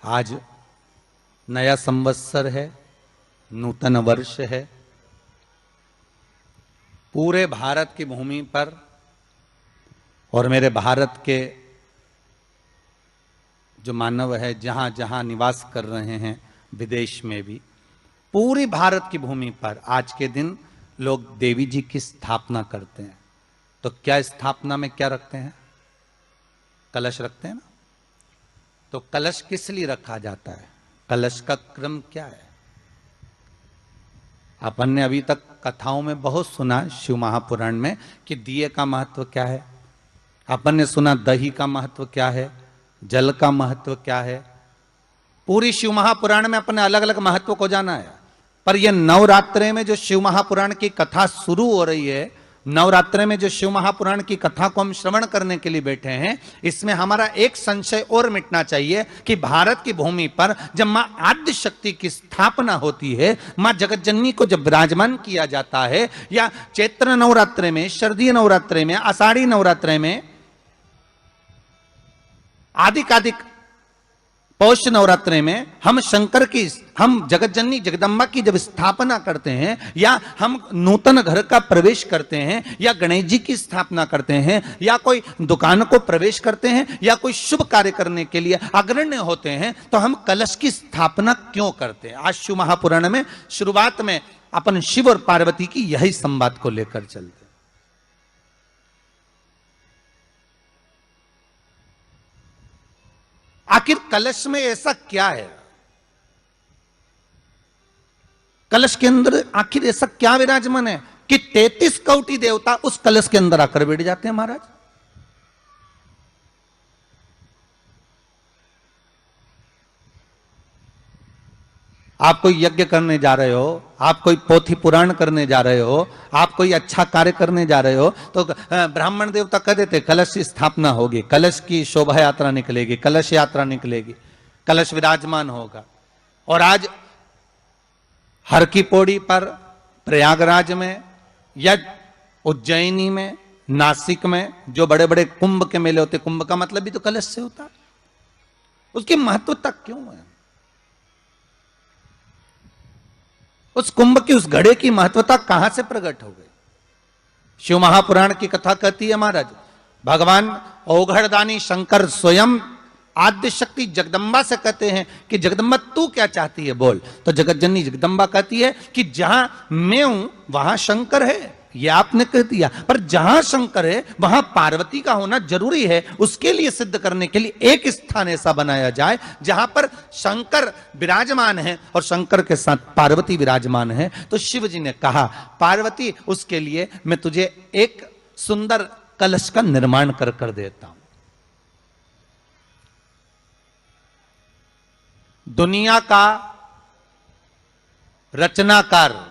आज नया संवत्सर है, नूतन वर्ष है। पूरे भारत की भूमि पर और मेरे भारत के जो मानव है जहां जहां निवास कर रहे हैं, विदेश में भी, पूरी भारत की भूमि पर आज के दिन लोग देवी जी की स्थापना करते हैं। तो क्या स्थापना में क्या रखते हैं? कलश रखते हैं ना। तो कलश किस लिए रखा जाता है? कलश का क्रम क्या है? अपन ने अभी तक कथाओं में बहुत सुना, शिव महापुराण में, कि दिए का महत्व क्या है। अपन ने सुना दही का महत्व क्या है, जल का महत्व क्या है। पूरी शिव महापुराण में अपन ने अलग अलग महत्व को जाना है। पर यह नवरात्रे में जो शिव महापुराण की कथा शुरू हो रही है, नवरात्रे में जो शिव महापुराण की कथा को हम श्रवण करने के लिए बैठे हैं, इसमें हमारा एक संशय और मिटना चाहिए कि भारत की भूमि पर जब मां आद्य शक्ति की स्थापना होती है, मां जगतजननी को जब विराजमान किया जाता है, या चैत्र नवरात्रे में, शरदीय नवरात्रे में, आषाढ़ी नवरात्रे में, आदिकादिक पौष नवरात्रे में हम शंकर की, हम जगतजननी जगदम्बा की जब स्थापना करते हैं, या हम नूतन घर का प्रवेश करते हैं, या गणेश जी की स्थापना करते हैं, या कोई दुकान को प्रवेश करते हैं, या कोई शुभ कार्य करने के लिए अग्रण्य होते हैं, तो हम कलश की स्थापना क्यों करते हैं? आज शिव महापुराण में शुरुआत में अपन शिव और पार्वती की यही संवाद को लेकर चलते। आखिर कलश में ऐसा क्या है? कलश के अंदर आखिर ऐसा क्या विराजमान है कि 33 कोटि देवता उस कलश के अंदर आकर बैठ जाते हैं? महाराज, आप कोई यज्ञ करने जा रहे हो, आप कोई पोथी पुराण करने जा रहे हो, आप कोई अच्छा कार्य करने जा रहे हो, तो ब्राह्मण देवता कह देते कलश की स्थापना होगी, कलश की शोभा यात्रा निकलेगी, कलश यात्रा निकलेगी, कलश विराजमान होगा। और आज हर की पौड़ी पर, प्रयागराज में, या उज्जैनी में, नासिक में जो बड़े बड़े कुंभ के मेले होते, कुंभ का मतलब भी तो कलश से होता, उसकी महत्वता क्यों है? उस कुंभ की, उस घड़े की महत्वता कहां से प्रकट हो गई? शिव महापुराण की कथा कहती है महाराज, भगवान औघड़दानी शंकर स्वयं आद्य शक्ति जगदम्बा से कहते हैं कि जगदम्बा तू क्या चाहती है बोल। तो जगतजननी जगदम्बा कहती है कि जहां मैं हूं वहां शंकर है। ये आपने कह दिया, पर जहां शंकर है वहां पार्वती का होना जरूरी है। उसके लिए सिद्ध करने के लिए एक स्थान ऐसा बनाया जाए जहां पर शंकर विराजमान है और शंकर के साथ पार्वती विराजमान है। तो शिव जी ने कहा, पार्वती, उसके लिए मैं तुझे एक सुंदर कलश का निर्माण कर देता हूं। दुनिया का रचनाकार,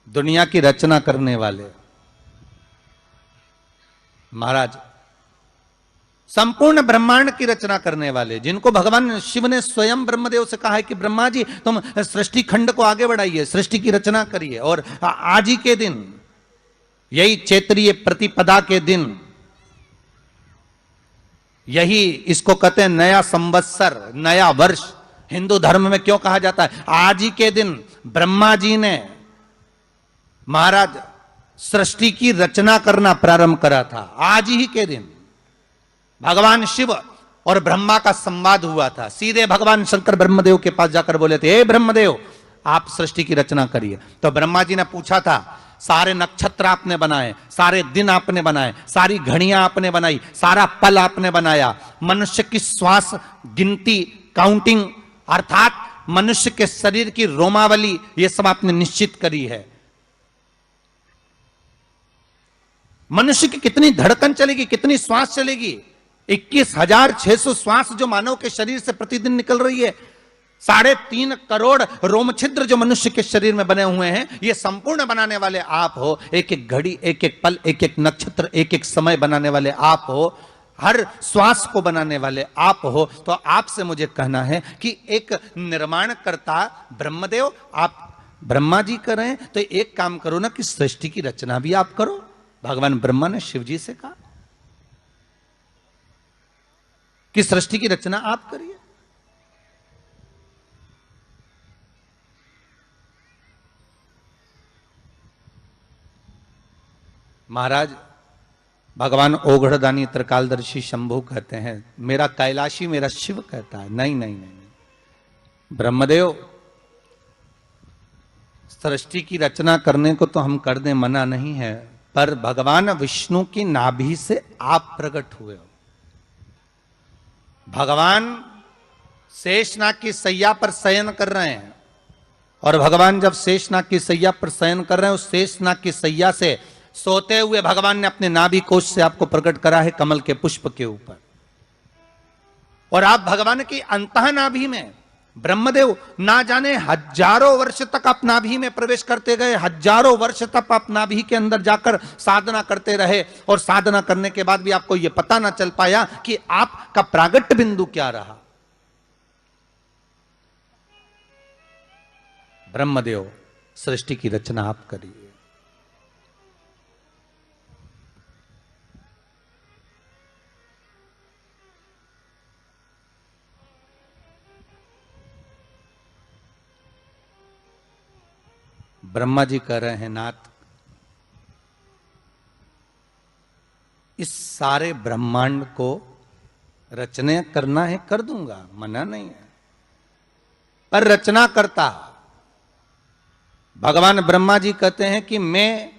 दुनिया की रचना करने वाले महाराज, संपूर्ण ब्रह्मांड की रचना करने वाले, जिनको भगवान शिव ने स्वयं ब्रह्मदेव से कहा है कि ब्रह्मा जी तुम सृष्टि खंड को आगे बढ़ाइए, सृष्टि की रचना करिए। और आज ही के दिन, यही चैत्रीय प्रतिपदा के दिन, यही इसको कहते हैं नया संवत्सर, नया वर्ष। हिंदू धर्म में क्यों कहा जाता है? आज ही के दिन ब्रह्मा जी ने महाराज सृष्टि की रचना करना प्रारंभ करा था। आज ही के दिन भगवान शिव और ब्रह्मा का संवाद हुआ था। सीधे भगवान शंकर ब्रह्मदेव के पास जाकर बोले थे, हे ब्रह्मदेव, आप सृष्टि की रचना करिए। तो ब्रह्मा जी ने पूछा था, सारे नक्षत्र आपने बनाए, सारे दिन आपने बनाए, सारी घड़ियां आपने बनाई, सारा पल आपने बनाया, मनुष्य की श्वास गिनती, काउंटिंग, अर्थात मनुष्य के शरीर की रोमावली, ये सब आपने निश्चित करी है। मनुष्य की कितनी धड़कन चलेगी, कितनी श्वास चलेगी, 21,600 श्वास जो मानव के शरीर से प्रतिदिन निकल रही है, 3.5 करोड़ रोम छिद्र जो मनुष्य के शरीर में बने हुए हैं, ये संपूर्ण बनाने वाले आप हो। एक एक घड़ी, एक एक पल, एक एक नक्षत्र, एक एक समय बनाने वाले आप हो। हर श्वास को बनाने वाले आप हो। तो आपसे मुझे कहना है कि एक निर्माणकर्ता ब्रह्मदेव, आप ब्रह्मा जी करें तो एक काम करो ना कि सृष्टि की रचना भी आप करो। भगवान ब्रह्मा ने शिव जी से कहा कि सृष्टि की रचना आप करिए। महाराज भगवान ओघड़दानी त्रिकालदर्शी शंभु कहते हैं, मेरा कैलाशी मेरा शिव कहता है, नहीं नहीं नहीं, नहीं। ब्रह्मदेव सृष्टि की रचना करने को तो हम कर दें, मना नहीं है, पर भगवान विष्णु की नाभि से आप प्रकट हुए हो। भगवान शेषनाग की सैया पर शयन कर रहे हैं, और भगवान जब शेषनाग की सैया पर शयन कर रहे हैं, उस शेषनाग की सैया से सोते हुए भगवान ने अपने नाभि कोश से आपको प्रकट करा है कमल के पुष्प के ऊपर, और आप भगवान की अंतः नाभि में, ब्रह्मदेव ना जाने हजारों वर्ष तक आप नाभि में प्रवेश करते गए, हजारों वर्ष तक आप नाभि के अंदर जाकर साधना करते रहे, और साधना करने के बाद भी आपको यह पता ना चल पाया कि आपका प्रागट्य बिंदु क्या रहा। ब्रह्मदेव सृष्टि की रचना आप करिए। ब्रह्मा जी कह रहे हैं, नाथ इस सारे ब्रह्मांड को रचना करना है, कर दूंगा, मना नहीं है, पर रचना करता भगवान ब्रह्मा जी कहते हैं कि मैं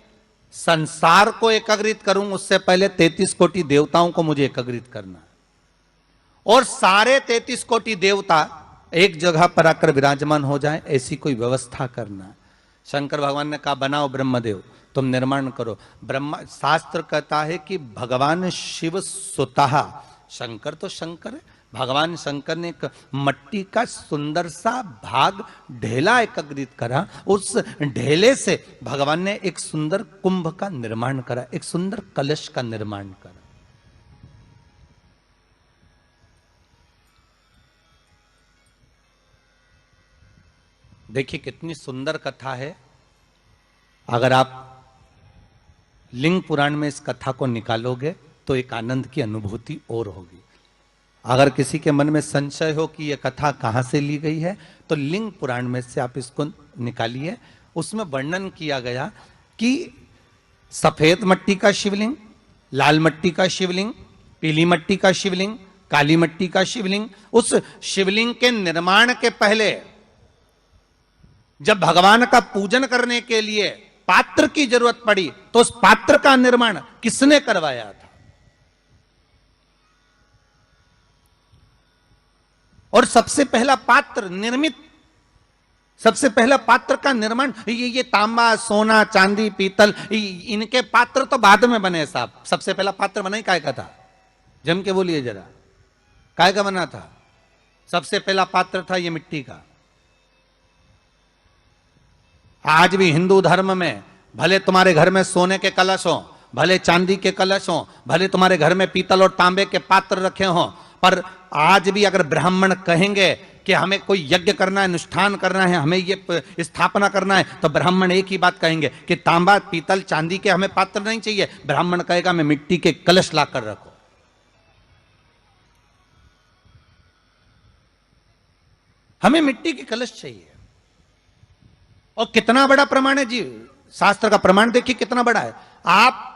संसार को एकाग्रित करूं, उससे पहले 33 कोटि देवताओं को मुझे एकाग्रित करना, और सारे 33 कोटि देवता एक जगह पर आकर विराजमान हो जाएं, ऐसी कोई व्यवस्था करना। शंकर भगवान ने कहा, बनाओ ब्रह्मदेव, तुम निर्माण करो। ब्रह्मा, शास्त्र कहता है कि भगवान शिव स्वतः, शंकर तो शंकर है, भगवान शंकर ने एक मट्टी का सुंदर सा भाग ढेला एकत्रित करा, उस ढेले से भगवान ने एक सुंदर कुंभ का निर्माण करा, एक सुंदर कलश का निर्माण करा। देखिए कितनी सुंदर कथा है। अगर आप लिंग पुराण में इस कथा को निकालोगे तो एक आनंद की अनुभूति और होगी। अगर किसी के मन में संशय हो कि यह कथा कहां से ली गई है, तो लिंग पुराण में से आप इसको निकालिए। उसमें वर्णन किया गया कि सफेद मट्टी का शिवलिंग, लाल मट्टी का शिवलिंग, पीली मट्टी का शिवलिंग, काली मट्टी का शिवलिंग, उस शिवलिंग के निर्माण के पहले जब भगवान का पूजन करने के लिए पात्र की जरूरत पड़ी, तो उस पात्र का निर्माण किसने करवाया था? और सबसे पहला पात्र निर्मित, सबसे पहला पात्र का निर्माण, ये तांबा, सोना, चांदी, पीतल, इनके पात्र तो बाद में बने साहब। सबसे पहला पात्र बना ही काय का था? जम के बोलिए जरा, काय का बना था? सबसे पहला पात्र था ये मिट्टी का। आज भी हिंदू धर्म में भले तुम्हारे घर में सोने के कलश हो, भले चांदी के कलश हो, भले तुम्हारे घर में पीतल और तांबे के पात्र रखे हो, पर आज भी अगर ब्राह्मण कहेंगे कि हमें कोई यज्ञ करना है, अनुष्ठान करना है, हमें ये स्थापना करना है, तो ब्राह्मण एक ही बात कहेंगे कि तांबा, पीतल, चांदी के हमें पात्र नहीं चाहिए। ब्राह्मण कहेगा मैं मिट्टी के कलश लाकर रखो। हमें मिट्टी के कलश चाहिए। और कितना बड़ा प्रमाण है जी, शास्त्र का प्रमाण देखिए कितना बड़ा है। आप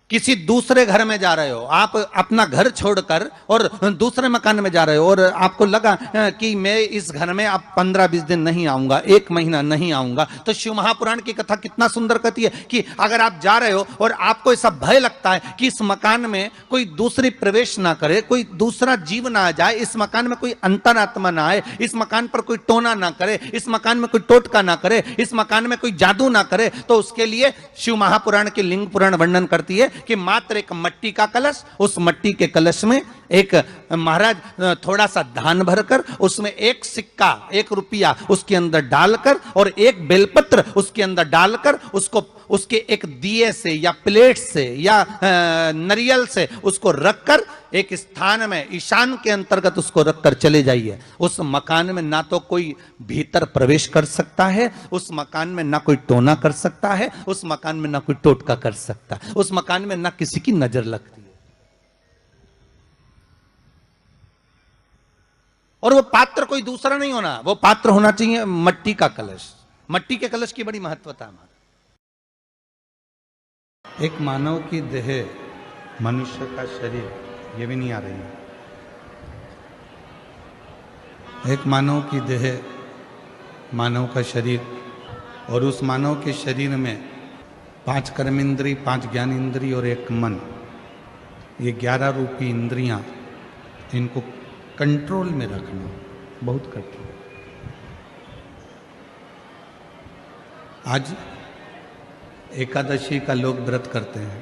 किसी दूसरे घर में जा रहे हो, आप अपना घर छोड़कर और दूसरे मकान में जा रहे हो, और आपको लगा कि मैं इस घर में अब 15-20 दिन नहीं आऊंगा, 1 महीना नहीं आऊंगा, तो शिव महापुराण की कथा कितना सुंदर कहती है कि अगर आप जा रहे हो और आपको ऐसा भय लगता है कि इस मकान में कोई दूसरी प्रवेश ना करे, कोई दूसरा जीव ना आ जाए, इस मकान में कोई अंतरात्मा ना आए, इस मकान पर कोई टोना ना करे, इस मकान में कोई टोटका ना करे, इस मकान में कोई जादू ना करे, तो उसके लिए शिव महापुराण की लिंग पुराण वर्णन करती है कि मात्र एक मट्टी का कलश, उस मट्टी के कलश में एक महाराज थोड़ा सा धान भरकर, उसमें एक सिक्का, 1 रुपया उसके अंदर डालकर, और एक बेलपत्र उसके अंदर डालकर, उसको उसके एक दिए से या प्लेट से या नरियल से उसको रखकर एक स्थान में ईशान के अंतर्गत उसको रखकर चले जाइए। उस मकान में ना तो कोई भीतर प्रवेश कर सकता है, उस मकान में ना कोई टोना कर सकता है, उस मकान में ना कोई टोटका कर सकता, उस मकान में ना किसी की नजर लगती है। और वो पात्र कोई दूसरा नहीं होना, वो पात्र होना चाहिए मट्टी का कलश। मट्टी के कलश की बड़ी महत्वता है। एक मानव की देह, मनुष्य का शरीर, ये भी नहीं आ रही है। एक मानव की देह, मानव का शरीर, और उस मानव के शरीर में 5 कर्मेंद्री, 5 ज्ञानेंद्री और 1 मन, ये 11 रूपी इंद्रियां, इनको कंट्रोल में रखना बहुत कठिन। आज एकादशी का लोग व्रत करते हैं,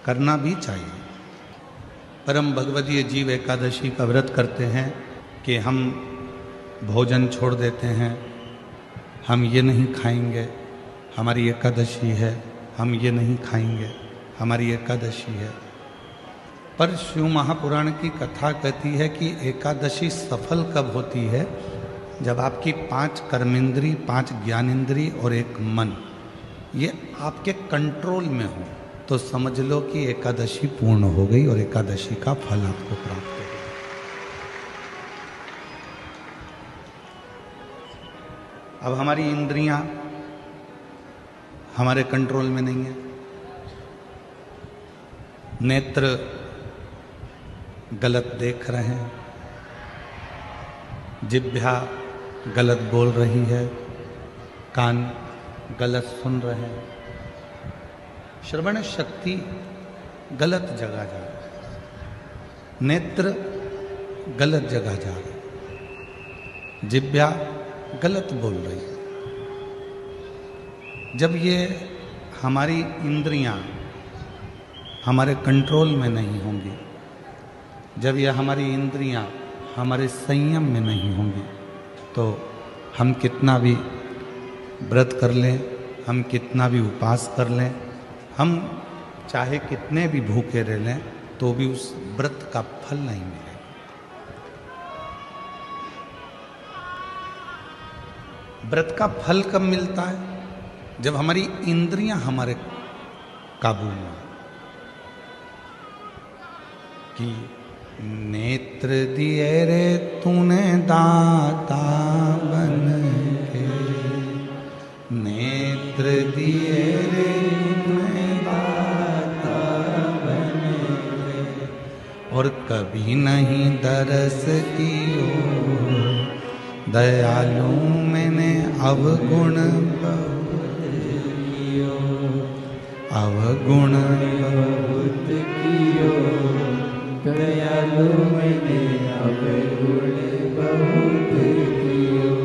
करना भी चाहिए। परम भगवदीय जीव एकादशी का व्रत करते हैं कि हम भोजन छोड़ देते हैं, हम ये नहीं खाएंगे, हमारी एकादशी है, हम ये नहीं खाएंगे, हमारी एकादशी है। पर शिव महापुराण की कथा कहती है कि एकादशी सफल कब होती है? जब आपकी 5 कर्मेंद्री, 5 ज्ञानेंद्री और 1 मन, ये आपके कंट्रोल में हो, तो समझ लो कि एकादशी पूर्ण हो गई और एकादशी का फल आपको प्राप्त हो गया। अब हमारी इंद्रियां हमारे कंट्रोल में नहीं है। नेत्र गलत देख रहे हैं, जिह्वा गलत बोल रही है, कान गलत सुन रहे हैं, श्रवण शक्ति गलत जगह जा रही है, नेत्र गलत जगह जा रहे, जिह्वा गलत बोल रही है। जब ये हमारी इंद्रियां हमारे कंट्रोल में नहीं होंगी, जब ये हमारी इंद्रियां हमारे संयम में नहीं होंगी, तो हम कितना भी व्रत कर लें, हम कितना भी उपवास कर लें, हम चाहे कितने भी भूखे रह लें, तो भी उस व्रत का फल नहीं मिलेगा। व्रत का फल कब मिलता है? जब हमारी इंद्रियां हमारे काबू में हो। कि नेत्र दिए रे तूने दाता बन के, नेत्र दिए रे तूने दाता बन के, और कभी नहीं दरस कियो, दयालु मैंने अवगुण बहुत कियो, अवगुण बहुत कियो, दयालु मैंने अवगुण बहुत कियो।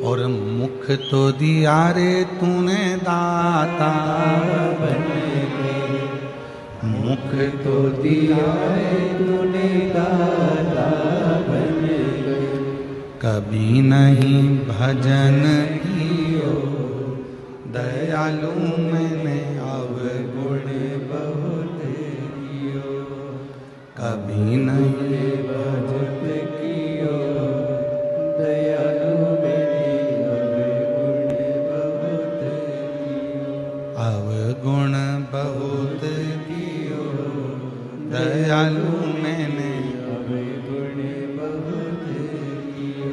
और मुख तो दिया रे तूने दाता बन के, मुख तो दिया रे तूने दाता बन के, कभी नहीं भजन कियो, दयालु मैंने अवगुण बहुत कियो, कभी नहीं भजन कियो, दयालु मैंने अवगुण बहुत कियो, अवगुण बहुत कियो, दयालु मैंने अवगुण बहुत कियो।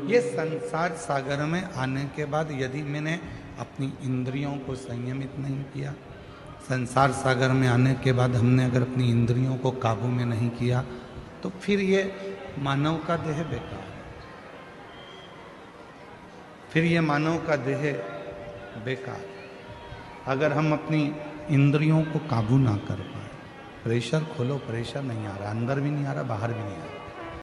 ये संसार सागर में आने के बाद यदि मैंने अपनी इंद्रियों को संयमित नहीं किया, संसार सागर में आने के बाद हमने अगर अपनी इंद्रियों को काबू में नहीं किया, तो फिर ये मानव का देह बेकार है, फिर ये मानव का देह बेकार। अगर हम अपनी इंद्रियों को काबू ना कर पाए, प्रेशर खोलो, प्रेशर नहीं आ रहा, अंदर भी नहीं आ रहा, बाहर भी नहीं आ रहा,